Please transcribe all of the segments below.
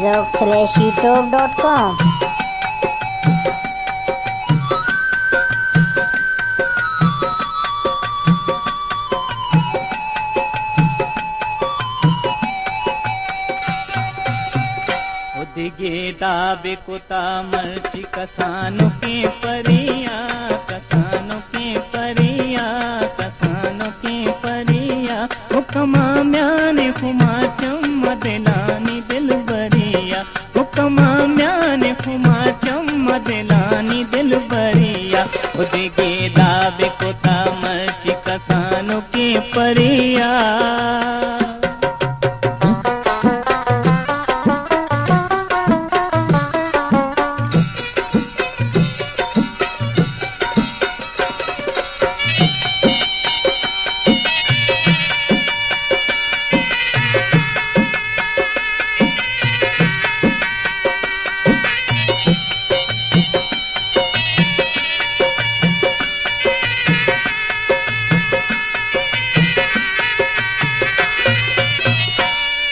youtube.com उदिगे दाबे कुता मर्ची कसानों के परिया, कसानों के परिया, कसानों के परिया। हुक्मा म्याने खुमा चम्मा दिलानी दिल बरिया, हुक्मा म्याने खुमा चम्मा दिलानी दिल बरिया। उदिगे दाबे कुता मर्ची कसानों के परिया।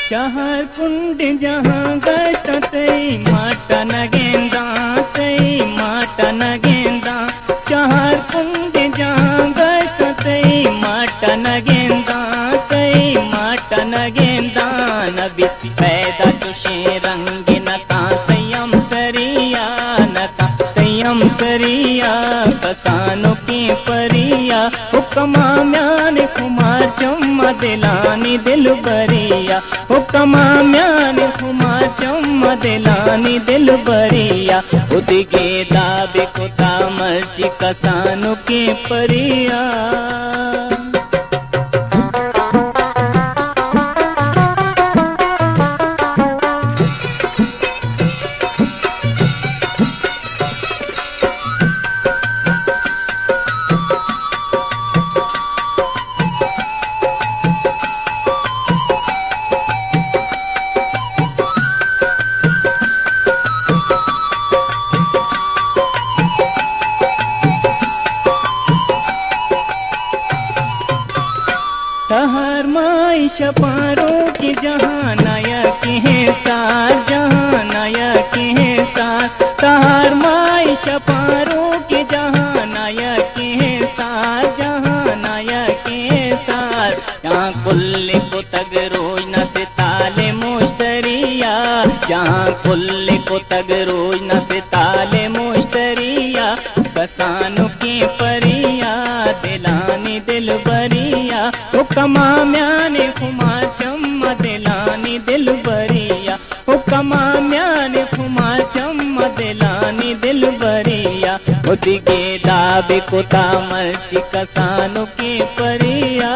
चाहर कुंड जहाँ गश्त तई माटा न गेंदा, तई माटा न गेंदा। चाहर कुंड जहाँ गश्त तई माटा न गेंदा, तई माटा न गेंदा। नबी पैदा तुषे रंग नता तयम सरिया, नता तयम सरिया। कसानों के परिया हुक्मा म्याने खुमा चम्मा दिलानी दिल बरिया, हुक्मा म्याने खुमा चम्मा दिलानी दिल बरिया। उदिगे दाबे कुता मर्ची कसानों के परिया। तहर माई शपारों की जहाँ नायक है सार, जहाँ नायक है सार। तहर माई शपारों की जहाँ नायक है सार, जहाँ नायक है सार। यहाँ कुल्ले को तग रोज न से ताले मुश्तरिया, जहाँ कुल्ले को तग रोज न से ताले मुश्तरिया। कसानों की परिया दिलानी दिल बरिया, हुक्मा म्याने खुमा चम्मा दिलानी दिल बरिया, हुक्मा म्याने खुमा चम्मा दिलानी दिल बरिया। उदिगे दाबे कुता मर्ची कसानों की परिया।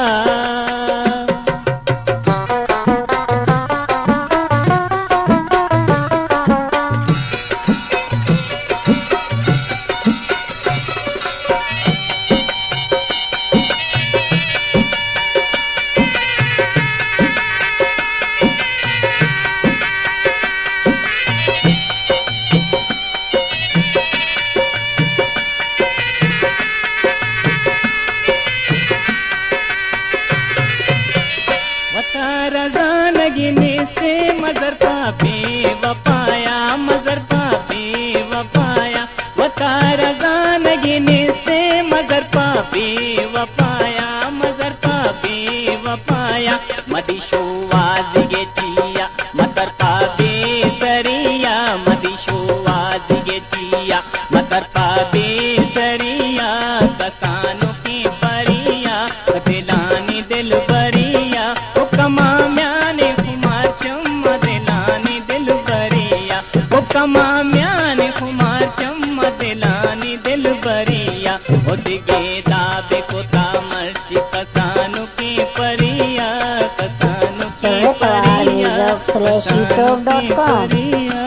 रज़ानगी निस्ते मज़र पा बेवफाया, मज़र पा बेवफाया। वता रज़ानगी निस्ते मज़र पा बेवफाया, मज़र पा बेवफाया। मदिशो वाज़िगे चिया मतर पा बेसरिया, मदिशो वाज़िगे चिया मतर पा बेसरिया। कसानों की परिया दिलानी दिल बरिया, हुक्मा म्याने खुमा चम्मा दिलानी दिल बरिया, हुक्मा म्याने खुमा चम्मा दिलानी दिल बरिया। उदिगे दाबे कुता मर्ची कसानों की परिया, कसानों की परिया, कसानों की परिया।